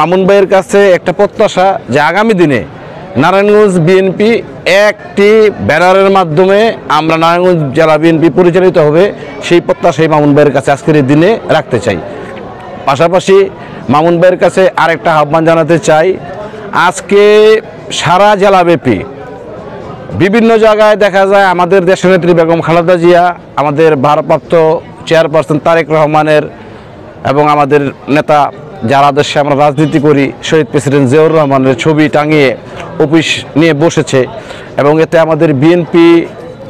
মামুন ভাইয়ের কাছে একটা প্রত্যাশা যে আগামী দিনে নারায়ণগঞ্জ বিএনপি একটি ব্যানারের মাধ্যমে আমরা নারায়ণগঞ্জ জেলা বিএনপি পরিচালিত হবে, সেই প্রত্যাশাই মামুন ভাইয়ের কাছে আজকের এই দিনে রাখতে চাই। পাশাপাশি মামুন ভাইয়ের কাছে আরেকটা আহ্বান জানাতে চাই, আজকে সারা জেলাব্যাপী বিভিন্ন জায়গায় দেখা যায় আমাদের দেশনেত্রী বেগম খালেদা জিয়া, আমাদের ভারপ্রাপ্ত চেয়ারপারসন তারেক রহমানের এবং আমাদের নেতা যার আদর্শে আমরা রাজনীতি করি শহীদ প্রেসিডেন্ট জিয়াউর রহমানের ছবি টাঙিয়ে অফিস নিয়ে বসেছে এবং এতে আমাদের বিএনপি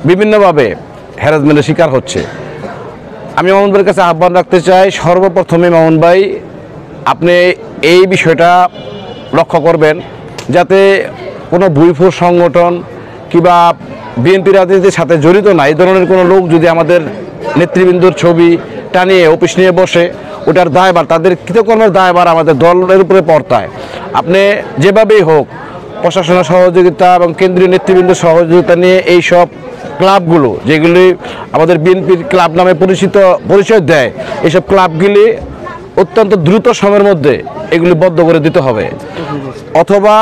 বিভিন্নভাবে হ্যারাসমেন্টের শিকার হচ্ছে। আমি মামুন ভাইয়ের কাছে আহ্বান রাখতে চাই, সর্বপ্রথমে মামুন ভাই আপনি এই বিষয়টা লক্ষ্য করবেন যাতে কোনো ভুইফোর সংগঠন কিংবা বিএনপি রাজনীতির সাথে জড়িত না এই ধরনের কোনো লোক যদি আমাদের নেতৃবৃন্দর ছবি টানিয়ে অফিস নিয়ে বসে, ওটার দায়ভার তাদের কৃতকর্মের দায়ভার আমাদের দলের উপরে পড়তায়। আপনি যেভাবেই হোক প্রশাসনের সহযোগিতা এবং কেন্দ্রীয় নেতৃবৃন্দের সহযোগিতা নিয়ে এই সব ক্লাবগুলো যেগুলি আমাদের বিএনপির ক্লাব নামে পরিচয় দেয়, এইসব ক্লাবগুলি অত্যন্ত দ্রুত সময়ের মধ্যে এগুলি বন্ধ করে দিতে হবে। অথবা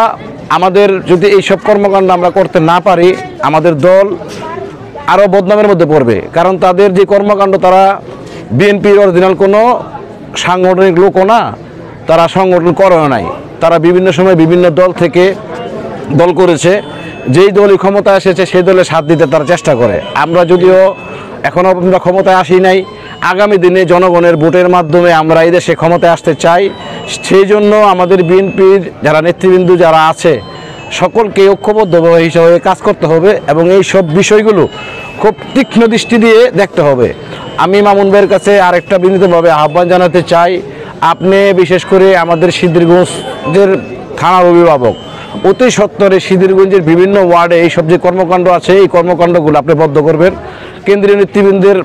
আমাদের যদি এইসব কর্মকাণ্ড আমরা করতে না পারি, আমাদের দল আরও বদনামের মধ্যে পড়বে। কারণ তাদের যে কর্মকাণ্ড, তারা বিএনপির অরিজিনাল কোনো সাংগঠনিক লোকও না, তারা সংগঠন করেও নাই, তারা বিভিন্ন সময় বিভিন্ন দল থেকে দল করেছে, যেই দলই ক্ষমতায় এসেছে সেই দলে সাথ দিতে তারা চেষ্টা করে। আমরা যদিও এখনও আমরা ক্ষমতায় আসি নাই, আগামী দিনে জনগণের ভোটের মাধ্যমে আমরা এই দেশে ক্ষমতায় আসতে চাই। সেই জন্য আমাদের বিএনপির যারা নেতৃবৃন্দ যারা আছে সকলকে ঐক্যবদ্ধভাবে হিসাবে কাজ করতে হবে এবং এই সব বিষয়গুলো খুব তীক্ষ্ণ দৃষ্টি দিয়ে দেখতে হবে। আমি মামুন ভাইয়ের কাছে আরেকটা বিনীতভাবে আহ্বান জানাতে চাই, আপনি বিশেষ করে আমাদের সিদ্ধিরগঞ্জের থানার অভিভাবক, অতি সত্বরে সিদ্ধিরগঞ্জের বিভিন্ন ওয়ার্ডে এই সব যে কর্মকাণ্ড আছে এই কর্মকাণ্ডগুলো আপনি বন্ধ করবেন। কেন্দ্রীয় নেতৃবৃন্দের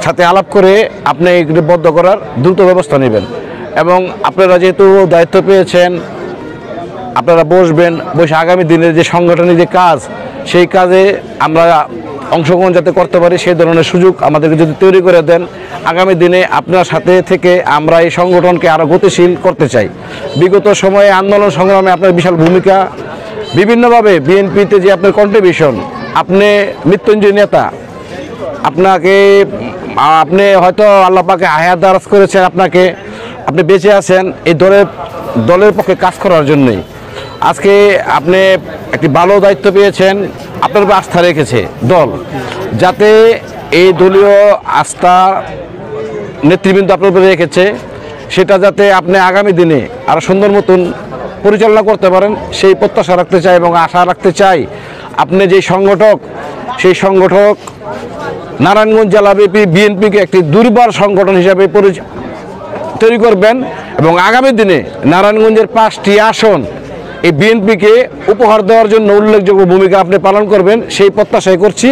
সাথে আলাপ করে আপনি এগুলো বন্ধ করার দ্রুত ব্যবস্থা নেবেন এবং আপনারা যেহেতু দায়িত্ব পেয়েছেন আপনারা বসে আগামী দিনের যে সাংগঠনিক যে কাজ, সেই কাজে আমরা অংশগ্রহণ যাতে করতে পারি সেই ধরনের সুযোগ আমাদেরকে যদি তৈরি করে দেন, আগামী দিনে আপনার সাথে থেকে আমরা এই সংগঠনকে আরও গতিশীল করতে চাই। বিগত সময়ে আন্দোলন সংগ্রামে আপনার বিশাল ভূমিকা, বিভিন্নভাবে বিএনপিতে যে আপনার কন্ট্রিবিউশন, আপনি মৃত্যুঞ্জয় নেতা, আপনি হয়তো আল্লাহ পাকে হায়াত দারাজ করেছেন, আপনি বেঁচে আছেন এই দলের পক্ষে কাজ করার জন্যই। আজকে আপনি একটি ভালো দায়িত্ব পেয়েছেন, আপনার উপর আস্থা রেখেছে দল, যাতে এই দলীয় আস্থা নেতৃবৃন্দ আপনার উপরে রেখেছে সেটা যাতে আপনি আগামী দিনে আরও সুন্দর মতন পরিচালনা করতে পারেন সেই প্রত্যাশা রাখতে চাই এবং আশা রাখতে চাই। আপনি যে সংগঠক, সেই সংগঠক নারায়ণগঞ্জ জেলাব্যাপী বিএনপিকে একটি দুর্বার সংগঠন হিসাবে তৈরি করবেন এবং আগামী দিনে নারায়ণগঞ্জের 5টি আসন এই বিএনপিকে উপহার দেওয়ার জন্য উল্লেখযোগ্য ভূমিকা আপনি পালন করবেন, সেই প্রত্যাশাই করছি।